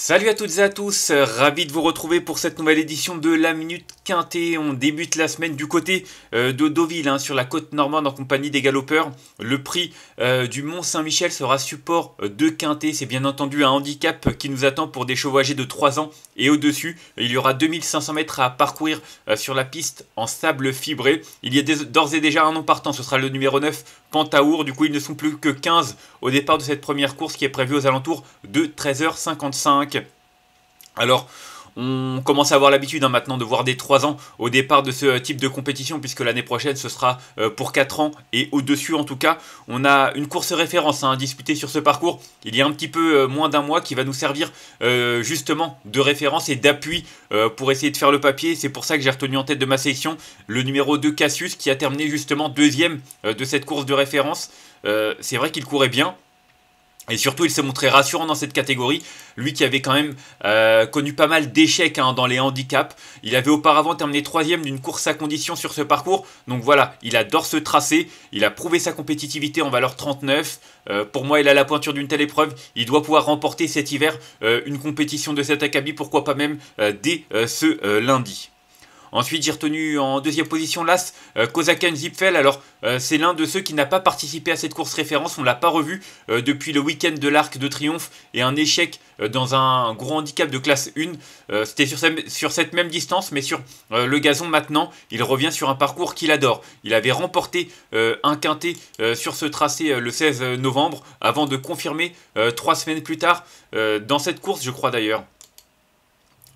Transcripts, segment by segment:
Salut à toutes et à tous, ravi de vous retrouver pour cette nouvelle édition de la Minute Quintet. On débute la semaine du côté de Deauville, sur la côte normande en compagnie des galopeurs. Le prix du Mont-Saint-Michel sera support de Quintet. C'est bien entendu un handicap qui nous attend pour des chevaux âgés de 3 ans et au-dessus. Il y aura 2500 mètres à parcourir sur la piste en sable fibré. Il y a d'ores et déjà un nom partant, ce sera le numéro 9, Pentaour. Du coup, ils ne sont plus que 15 au départ de cette première course qui est prévue aux alentours de 13h55. Alors, on commence à avoir l'habitude maintenant de voir des 3 ans au départ de ce type de compétition, puisque l'année prochaine ce sera pour 4 ans et au-dessus en tout cas. On a une course référence disputée sur ce parcours il y a un petit peu moins d'un mois qui va nous servir justement de référence et d'appui pour essayer de faire le papier. C'est pour ça que j'ai retenu en tête de ma sélection le numéro 2 Cassius qui a terminé justement deuxième de cette course de référence. C'est vrai qu'il courait bien. Et surtout, il s'est montré rassurant dans cette catégorie. Lui qui avait quand même connu pas mal d'échecs dans les handicaps. Il avait auparavant terminé 3ème d'une course à condition sur ce parcours. Donc voilà, il adore ce tracé. Il a prouvé sa compétitivité en valeur 39. Pour moi, il a la pointure d'une telle épreuve. Il doit pouvoir remporter cet hiver une compétition de cet acabit. Pourquoi pas même dès ce lundi. Ensuite, j'ai retenu en deuxième position l'As Kozaken Zipfel. Alors, c'est l'un de ceux qui n'a pas participé à cette course référence. On ne l'a pas revu depuis le week-end de l'Arc de Triomphe et un échec dans un gros handicap de classe 1. C'était sur cette même distance, mais sur le gazon maintenant. Il revient sur un parcours qu'il adore. Il avait remporté un quintet sur ce tracé le 16 novembre avant de confirmer 3 semaines plus tard dans cette course, je crois d'ailleurs.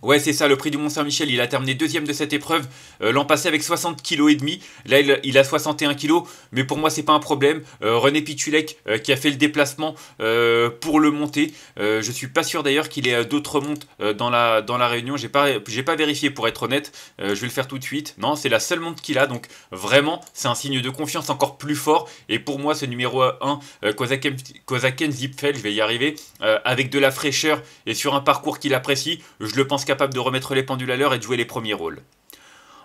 Ouais, c'est ça, le prix du Mont-Saint-Michel, il a terminé deuxième de cette épreuve l'an passé avec 60 kg et demi. Là, il a 61 kg, mais pour moi, c'est pas un problème. René Pitulek qui a fait le déplacement pour le monter. Je suis pas sûr d'ailleurs qu'il ait d'autres montes dans la Réunion. J'ai pas vérifié pour être honnête. Je vais le faire tout de suite. Non, c'est la seule monte qu'il a, donc vraiment, c'est un signe de confiance encore plus fort. Et pour moi, ce numéro 1, Kozaken Zipfel, je vais y arriver, avec de la fraîcheur et sur un parcours qu'il apprécie, je le pense capable de remettre les pendules à l'heure et de jouer les premiers rôles.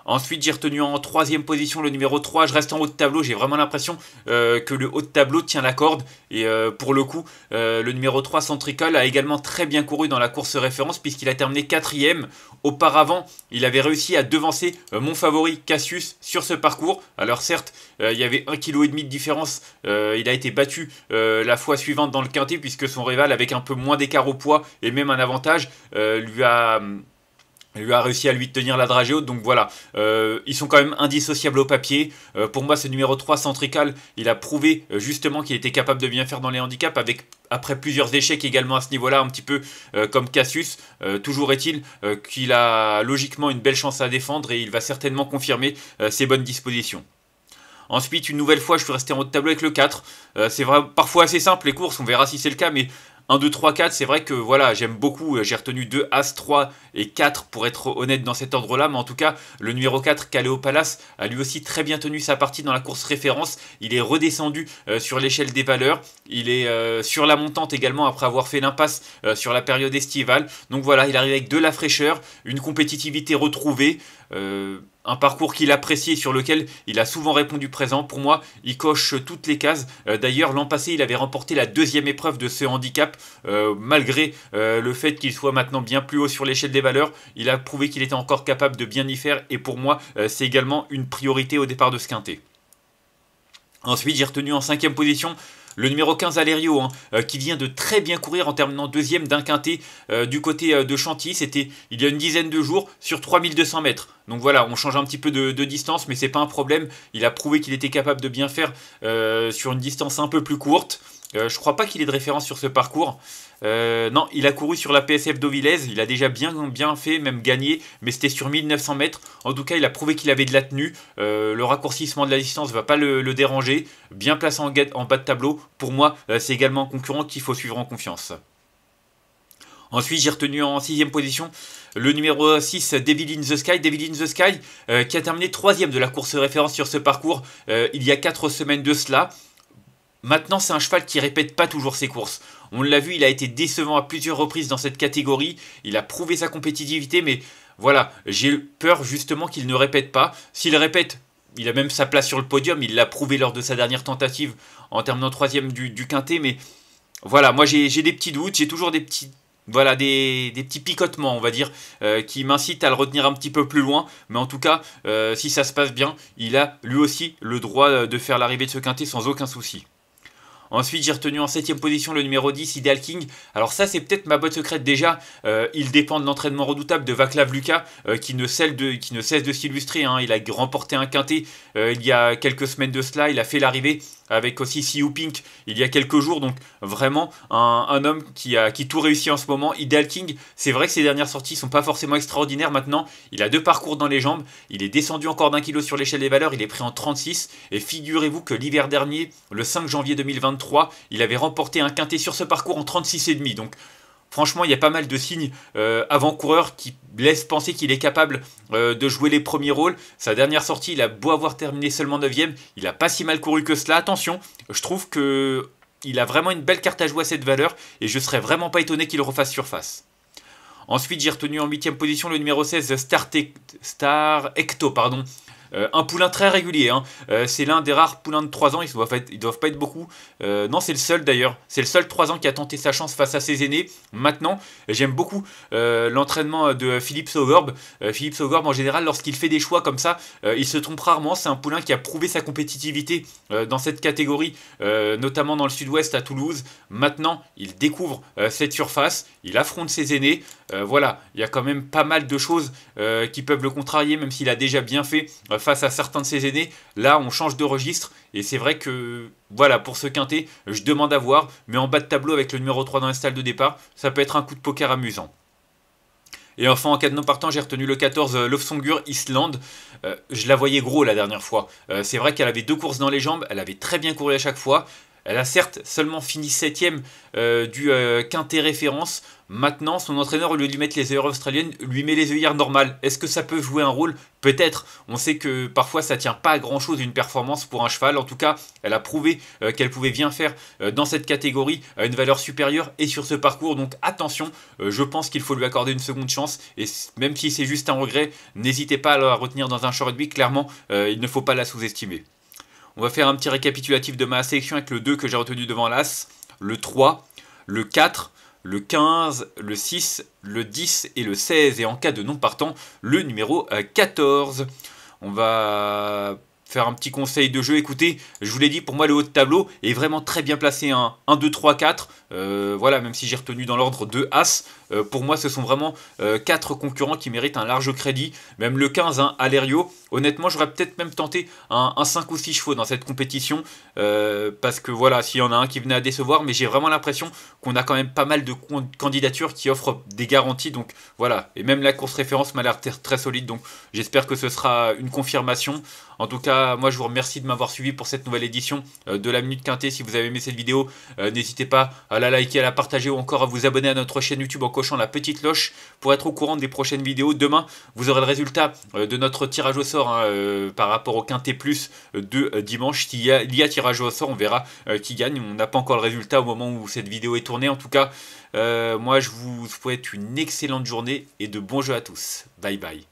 Ensuite, j'ai retenu en 3ème position le numéro 3. Je reste en haut de tableau. J'ai vraiment l'impression que le haut de tableau tient la corde. Et pour le coup, le numéro 3, Centrical, a également très bien couru dans la course référence puisqu'il a terminé 4ème. Auparavant, il avait réussi à devancer mon favori Cassius sur ce parcours. Alors certes, il y avait 1,5 kg de différence. Il a été battu la fois suivante dans le quintet puisque son rival, avec un peu moins d'écart au poids et même un avantage, lui a réussi à lui tenir la dragée haute. Donc voilà, ils sont quand même indissociables au papier. Pour moi, ce numéro 3, Centrical, il a prouvé justement qu'il était capable de bien faire dans les handicaps après plusieurs échecs également à ce niveau-là, un petit peu comme Cassius. Toujours est-il qu'il a logiquement une belle chance à défendre et il va certainement confirmer ses bonnes dispositions. Ensuite, une nouvelle fois, je suis resté en haut de tableau avec le 4. C'est vrai, parfois assez simple les courses, on verra si c'est le cas, mais 1, 2, 3, 4, c'est vrai que voilà, j'aime beaucoup, j'ai retenu 2, As, 3 et 4 pour être honnête dans cet ordre-là, mais en tout cas, le numéro 4, Caléo Palace, a lui aussi très bien tenu sa partie dans la course référence. Il est redescendu sur l'échelle des valeurs, il est sur la montante également après avoir fait l'impasse sur la période estivale. Donc voilà, il arrive avec de la fraîcheur, une compétitivité retrouvée, un parcours qu'il apprécie et sur lequel il a souvent répondu présent. Pour moi, il coche toutes les cases. D'ailleurs, l'an passé, il avait remporté la 2e épreuve de ce handicap. Malgré le fait qu'il soit maintenant bien plus haut sur l'échelle des valeurs, il a prouvé qu'il était encore capable de bien y faire. Et pour moi, c'est également une priorité au départ de ce quintet. Ensuite, j'ai retenu en 5ème position le numéro 15, Alerio, qui vient de très bien courir en terminant 2ème d'un quintet du côté de Chantilly. C'était il y a une dizaine de jours sur 3200 mètres. Donc voilà, on change un petit peu de distance, mais c'est pas un problème. Il a prouvé qu'il était capable de bien faire sur une distance un peu plus courte. Je crois pas qu'il ait de référence sur ce parcours. Non, il a couru sur la PSF d'Auvillaise. Il a déjà bien fait, même gagné, mais c'était sur 1900 mètres. En tout cas, il a prouvé qu'il avait de la tenue. Le raccourcissement de la distance ne va pas le déranger. Bien placé en bas de tableau. Pour moi, c'est également un concurrent qu'il faut suivre en confiance. Ensuite, j'ai retenu en 6ème position le numéro 6, Devil in the Sky. Devil in the Sky qui a terminé 3ème de la course référence sur ce parcours il y a 4 semaines de cela. Maintenant, c'est un cheval qui répète pas toujours ses courses. On l'a vu, il a été décevant à plusieurs reprises dans cette catégorie. Il a prouvé sa compétitivité, mais voilà, j'ai peur justement qu'il ne répète pas. S'il répète, il a même sa place sur le podium. Il l'a prouvé lors de sa dernière tentative en terminant 3ème du quintet. Mais voilà, moi j'ai des petits doutes, j'ai toujours des petits voilà, des petits picotements, on va dire, qui m'incitent à le retenir un petit peu plus loin. Mais en tout cas, si ça se passe bien, il a lui aussi le droit de faire l'arrivée de ce quintet sans aucun souci. Ensuite, j'ai retenu en 7ème position le numéro 10, Ideal King. Alors ça, c'est peut-être ma botte secrète déjà. Il dépend de l'entraînement redoutable de Vaclav Lucas, qui ne cesse de s'illustrer. Hein. Il a remporté un quintet il y a quelques semaines de cela. Il a fait l'arrivée avec aussi Siu Pink il y a quelques jours. Donc vraiment un homme qui tout réussit en ce moment. Ideal King, c'est vrai que ses dernières sorties sont pas forcément extraordinaires maintenant. Il a 2 parcours dans les jambes. Il est descendu encore d'1 kilo sur l'échelle des valeurs. Il est pris en 36. Et figurez-vous que l'hiver dernier, le 5 janvier 2023, il avait remporté un quintet sur ce parcours en 36,5. Donc franchement, il y a pas mal de signes avant-coureurs qui laissent penser qu'il est capable de jouer les premiers rôles. Sa dernière sortie, il a beau avoir terminé seulement 9ème, il n'a pas si mal couru que cela. Attention, je trouve que il a vraiment une belle carte à jouer à cette valeur et je serais vraiment pas étonné qu'il refasse surface. Ensuite, j'ai retenu en 8ème position le numéro 16, Star Ecto, pardon. Un poulain très régulier, hein. C'est l'un des rares poulains de 3 ans, ils doivent pas être beaucoup. Non, c'est le seul d'ailleurs. C'est le seul 3 ans qui a tenté sa chance face à ses aînés. Maintenant, j'aime beaucoup l'entraînement de Philippe Saugorbe. Philippe Saugorbe, en général, lorsqu'il fait des choix comme ça, il se trompe rarement. C'est un poulain qui a prouvé sa compétitivité dans cette catégorie, notamment dans le sud-ouest à Toulouse. Maintenant, il découvre cette surface, il affronte ses aînés. Voilà, il y a quand même pas mal de choses qui peuvent le contrarier, même s'il a déjà bien fait face à certains de ses aînés. Là, on change de registre et c'est vrai que, voilà, pour ce quintet, je demande à voir, mais en bas de tableau avec le numéro 3 dans les stalles de départ, ça peut être un coup de poker amusant. Et enfin, en cas de non partant, j'ai retenu le 14, Lofsongur Island. Je la voyais gros la dernière fois. C'est vrai qu'elle avait 2 courses dans les jambes, elle avait très bien couru à chaque fois. Elle a certes seulement fini 7ème du quintet référence. Maintenant, son entraîneur, au lieu de lui mettre les œillères australiennes, lui met les œillères normales. Est-ce que ça peut jouer un rôle? Peut-être. On sait que parfois ça tient pas à grand chose une performance pour un cheval. En tout cas, elle a prouvé qu'elle pouvait bien faire dans cette catégorie à une valeur supérieure et sur ce parcours. Donc attention, je pense qu'il faut lui accorder une seconde chance. Et même si c'est juste un regret, n'hésitez pas à la retenir dans un short rugby. Clairement, il ne faut pas la sous-estimer. On va faire un petit récapitulatif de ma sélection avec le 2 que j'ai retenu devant l'As, le 3, le 4, le 15, le 6, le 10 et le 16. Et en cas de non partant, le numéro 14. On va faire un petit conseil de jeu. Écoutez, je vous l'ai dit, pour moi le haut de tableau est vraiment très bien placé. 1, 2, 3, 4. Voilà, même si j'ai retenu dans l'ordre 2 As. Pour moi, ce sont vraiment 4 concurrents qui méritent un large crédit. Même le 15, hein, Alerio. Honnêtement, j'aurais peut-être même tenté un 5 ou 6 chevaux dans cette compétition. Parce que voilà, s'il y en a un qui venait à décevoir, mais j'ai vraiment l'impression qu'on a quand même pas mal de candidatures qui offrent des garanties. Donc voilà, et même la course référence m'a l'air très solide. Donc j'espère que ce sera une confirmation. En tout cas, moi je vous remercie de m'avoir suivi pour cette nouvelle édition de la Minute Quintet. Si vous avez aimé cette vidéo, n'hésitez pas à la liker, à la partager ou encore à vous abonner à notre chaîne YouTube en cochant la petite cloche pour être au courant des prochaines vidéos. Demain, vous aurez le résultat de notre tirage au sort par rapport au Quintet Plus de dimanche. Il y a tirage au sort, on verra qui gagne. On n'a pas encore le résultat au moment où cette vidéo est tournée. En tout cas, moi je vous souhaite une excellente journée et de bons jeux à tous. Bye bye.